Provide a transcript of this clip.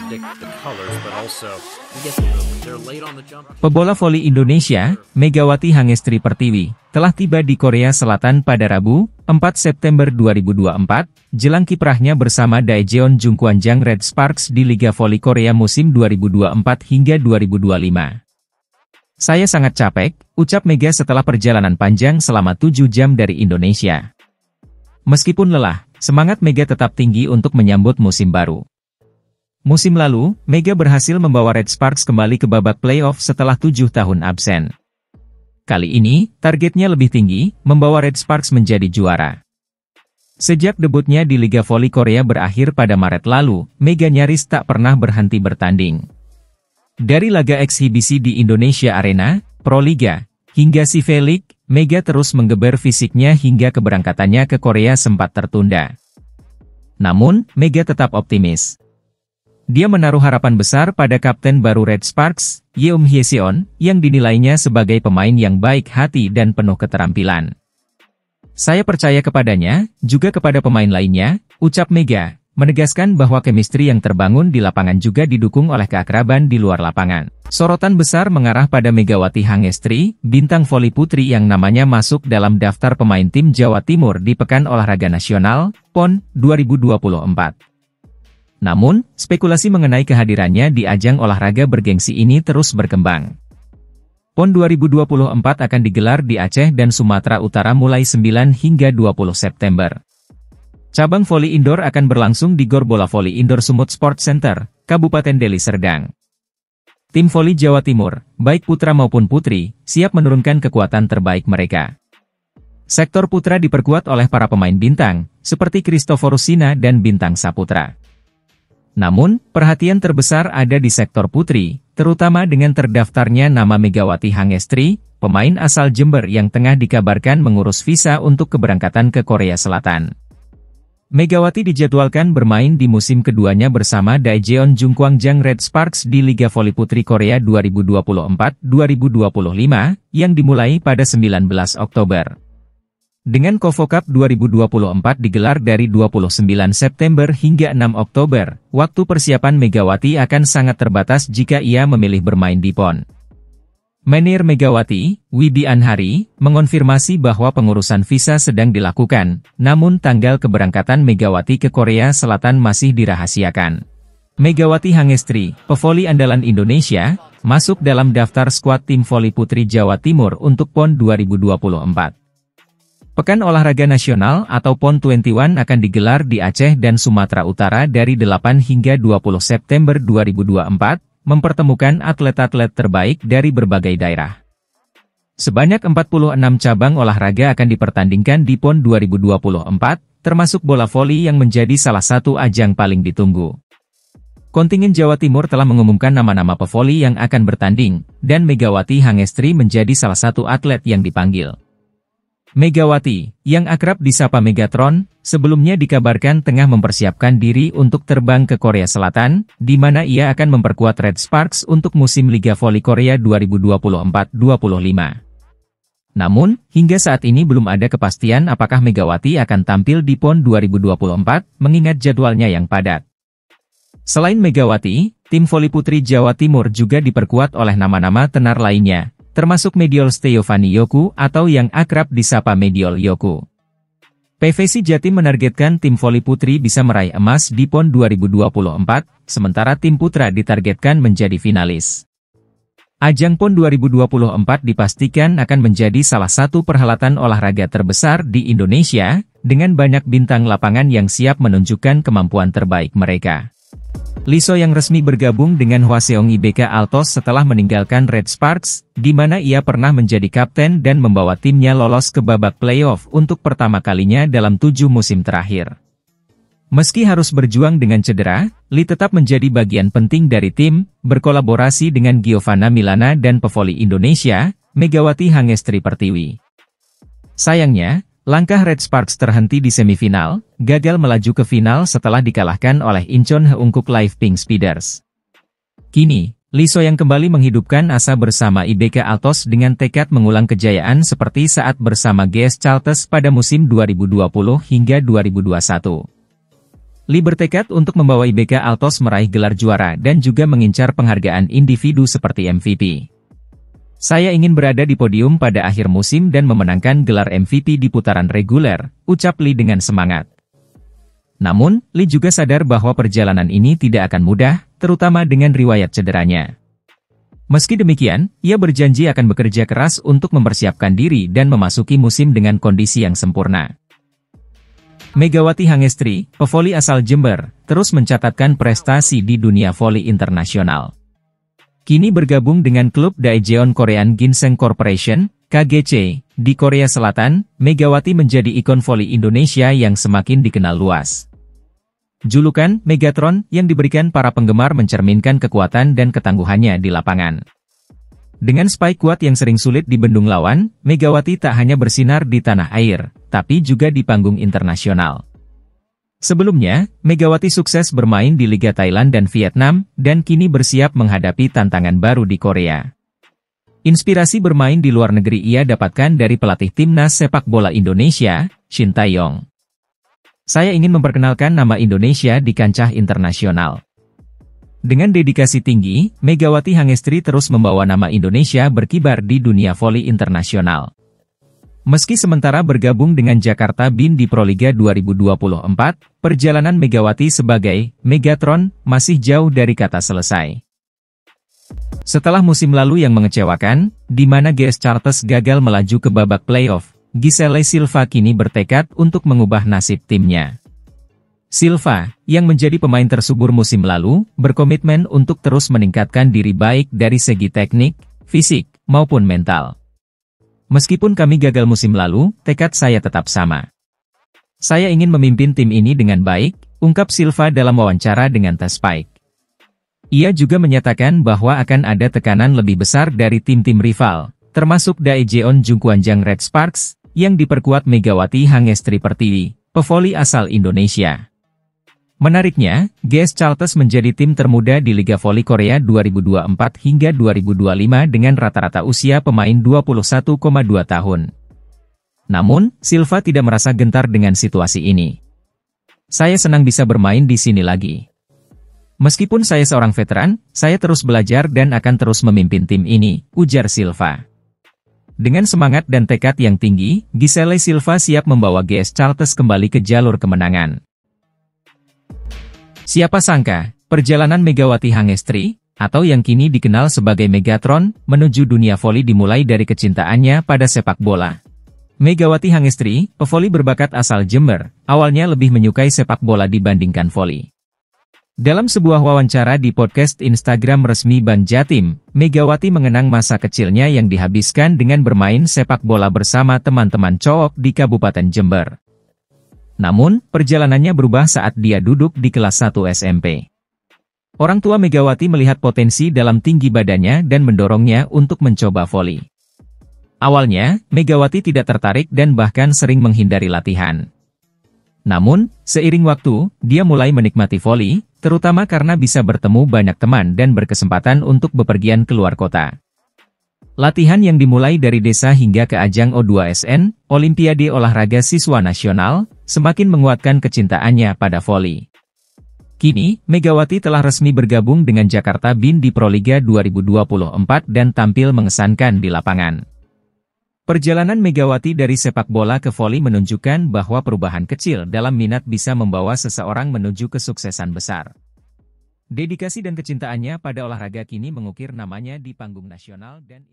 predict the colors, but also we get they're late on the jump. Pebola voli Indonesia, Megawati Hangestri Pertiwi, telah tiba di Korea Selatan pada Rabu, 4 September 2024, jelang kiprahnya bersama Daejeon Jungkwanjang Red Sparks di Liga Voli Korea musim 2024 hingga 2025. Saya sangat capek, ucap Mega setelah perjalanan panjang selama 7 jam dari Indonesia. Meskipun lelah, semangat Mega tetap tinggi untuk menyambut musim baru. Musim lalu, Mega berhasil membawa Red Sparks kembali ke babak playoff setelah 7 tahun absen. Kali ini, targetnya lebih tinggi, membawa Red Sparks menjadi juara. Sejak debutnya di Liga Voli Korea berakhir pada Maret lalu, Mega nyaris tak pernah berhenti bertanding. Dari laga eksibisi di Indonesia Arena, Pro Liga, hingga CV League, Mega terus menggeber fisiknya hingga keberangkatannya ke Korea sempat tertunda. Namun, Mega tetap optimis. Dia menaruh harapan besar pada kapten baru Red Sparks, Yeom Hyeseon, yang dinilainya sebagai pemain yang baik hati dan penuh keterampilan. Saya percaya kepadanya, juga kepada pemain lainnya, ucap Mega, menegaskan bahwa chemistry yang terbangun di lapangan juga didukung oleh keakraban di luar lapangan. Sorotan besar mengarah pada Megawati Hangestri, bintang voli putri yang namanya masuk dalam daftar pemain tim Jawa Timur di Pekan Olahraga Nasional, PON, 2024. Namun, spekulasi mengenai kehadirannya di ajang olahraga bergengsi ini terus berkembang. PON 2024 akan digelar di Aceh dan Sumatera Utara mulai 9 hingga 20 September. Cabang voli indoor akan berlangsung di Gor Bola Voli Indoor Sumut Sport Center, Kabupaten Deli Serdang. Tim voli Jawa Timur, baik putra maupun putri, siap menurunkan kekuatan terbaik mereka. Sektor putra diperkuat oleh para pemain bintang, seperti Christoforus Sina dan Bintang Saputra. Namun, perhatian terbesar ada di sektor putri, terutama dengan terdaftarnya nama Megawati Hangestri, pemain asal Jember yang tengah dikabarkan mengurus visa untuk keberangkatan ke Korea Selatan. Megawati dijadwalkan bermain di musim keduanya bersama Daejeon Jungkwanjang Red Sparks di Liga Voli Putri Korea 2024-2025, yang dimulai pada 19 Oktober. Dengan KOFO Cup 2024 digelar dari 29 September hingga 6 Oktober, waktu persiapan Megawati akan sangat terbatas jika ia memilih bermain di PON. Menir Megawati, Widi Anhari, mengonfirmasi bahwa pengurusan visa sedang dilakukan, namun tanggal keberangkatan Megawati ke Korea Selatan masih dirahasiakan. Megawati Hangestri, pevoli andalan Indonesia, masuk dalam daftar skuad tim voli putri Jawa Timur untuk PON 2024. Pekan Olahraga Nasional atau PON 21 akan digelar di Aceh dan Sumatera Utara dari 8 hingga 20 September 2024, mempertemukan atlet-atlet terbaik dari berbagai daerah. Sebanyak 46 cabang olahraga akan dipertandingkan di PON 2024, termasuk bola voli yang menjadi salah satu ajang paling ditunggu. Kontingen Jawa Timur telah mengumumkan nama-nama pevoli yang akan bertanding, dan Megawati Hangestri menjadi salah satu atlet yang dipanggil. Megawati, yang akrab disapa Megatron, sebelumnya dikabarkan tengah mempersiapkan diri untuk terbang ke Korea Selatan, di mana ia akan memperkuat Red Sparks untuk musim Liga Voli Korea 2024-2025. Namun, hingga saat ini belum ada kepastian apakah Megawati akan tampil di PON 2024, mengingat jadwalnya yang padat. Selain Megawati, tim voli putri Jawa Timur juga diperkuat oleh nama-nama tenar lainnya, termasuk Mediol Steyovani Yoku atau yang akrab disapa Mediol Yoku. PVC Jatim menargetkan tim voli putri bisa meraih emas di PON 2024, sementara tim putra ditargetkan menjadi finalis. Ajang PON 2024 dipastikan akan menjadi salah satu perhelatan olahraga terbesar di Indonesia, dengan banyak bintang lapangan yang siap menunjukkan kemampuan terbaik mereka. Lee So yang resmi bergabung dengan Hwaseong IBK Altos setelah meninggalkan Red Sparks, di mana ia pernah menjadi kapten dan membawa timnya lolos ke babak playoff untuk pertama kalinya dalam 7 musim terakhir. Meski harus berjuang dengan cedera, Lee tetap menjadi bagian penting dari tim, berkolaborasi dengan Giovanna Milana dan pevoli Indonesia, Megawati Hangestri Pertiwi. Sayangnya, langkah Red Sparks terhenti di semifinal, gagal melaju ke final setelah dikalahkan oleh Incheon Heungkuk Live Pink Speeders. Kini, Lee So yang kembali menghidupkan asa bersama IBK Altos dengan tekad mengulang kejayaan seperti saat bersama GS Chalters pada musim 2020 hingga 2021. Lee bertekad untuk membawa IBK Altos meraih gelar juara dan juga mengincar penghargaan individu seperti MVP. Saya ingin berada di podium pada akhir musim dan memenangkan gelar MVP di putaran reguler, ucap Lee dengan semangat. Namun, Lee juga sadar bahwa perjalanan ini tidak akan mudah, terutama dengan riwayat cederanya. Meski demikian, ia berjanji akan bekerja keras untuk mempersiapkan diri dan memasuki musim dengan kondisi yang sempurna. Megawati Hangestri, pevoli asal Jember, terus mencatatkan prestasi di dunia voli internasional. Kini bergabung dengan klub Daejeon Korean Ginseng Corporation, KGC, di Korea Selatan, Megawati menjadi ikon voli Indonesia yang semakin dikenal luas. Julukan Megatron yang diberikan para penggemar mencerminkan kekuatan dan ketangguhannya di lapangan. Dengan spike kuat yang sering sulit dibendung lawan, Megawati tak hanya bersinar di tanah air, tapi juga di panggung internasional. Sebelumnya, Megawati sukses bermain di Liga Thailand dan Vietnam, dan kini bersiap menghadapi tantangan baru di Korea. Inspirasi bermain di luar negeri ia dapatkan dari pelatih timnas sepak bola Indonesia, Shin Tae-yong. Saya ingin memperkenalkan nama Indonesia di kancah internasional. Dengan dedikasi tinggi, Megawati Hangestri terus membawa nama Indonesia berkibar di dunia voli internasional. Meski sementara bergabung dengan Jakarta BIN di Proliga 2024, perjalanan Megawati sebagai Megatron masih jauh dari kata selesai. Setelah musim lalu yang mengecewakan, di mana GS Chartes gagal melaju ke babak playoff, Giselle Silva kini bertekad untuk mengubah nasib timnya. Silva, yang menjadi pemain tersubur musim lalu, berkomitmen untuk terus meningkatkan diri baik dari segi teknik, fisik, maupun mental. Meskipun kami gagal musim lalu, tekad saya tetap sama. Saya ingin memimpin tim ini dengan baik, ungkap Silva dalam wawancara dengan The Spike. Ia juga menyatakan bahwa akan ada tekanan lebih besar dari tim-tim rival, termasuk Daejeon Jungkwanjang Red Sparks, yang diperkuat Megawati Hangestri Pertiwi, pevoli asal Indonesia. Menariknya, GS Chartes menjadi tim termuda di Liga Voli Korea 2024 hingga 2025 dengan rata-rata usia pemain 21,2 tahun. Namun, Silva tidak merasa gentar dengan situasi ini. Saya senang bisa bermain di sini lagi. Meskipun saya seorang veteran, saya terus belajar dan akan terus memimpin tim ini, ujar Silva. Dengan semangat dan tekad yang tinggi, Giselle Silva siap membawa GS Chartes kembali ke jalur kemenangan. Siapa sangka, perjalanan Megawati Hangestri, atau yang kini dikenal sebagai Megatron, menuju dunia voli dimulai dari kecintaannya pada sepak bola. Megawati Hangestri, pevoli berbakat asal Jember, awalnya lebih menyukai sepak bola dibandingkan voli. Dalam sebuah wawancara di podcast Instagram resmi Ban Jatim, Megawati mengenang masa kecilnya yang dihabiskan dengan bermain sepak bola bersama teman-teman cowok di Kabupaten Jember. Namun, perjalanannya berubah saat dia duduk di kelas 1 SMP. Orang tua Megawati melihat potensi dalam tinggi badannya dan mendorongnya untuk mencoba voli. Awalnya, Megawati tidak tertarik dan bahkan sering menghindari latihan. Namun, seiring waktu, dia mulai menikmati voli, terutama karena bisa bertemu banyak teman dan berkesempatan untuk bepergian keluar kota. Latihan yang dimulai dari desa hingga ke ajang O2SN, Olimpiade Olahraga Siswa Nasional, semakin menguatkan kecintaannya pada voli. Kini, Megawati telah resmi bergabung dengan Jakarta BIN di Proliga 2024 dan tampil mengesankan di lapangan. Perjalanan Megawati dari sepak bola ke voli menunjukkan bahwa perubahan kecil dalam minat bisa membawa seseorang menuju kesuksesan besar. Dedikasi dan kecintaannya pada olahraga kini mengukir namanya di panggung nasional dan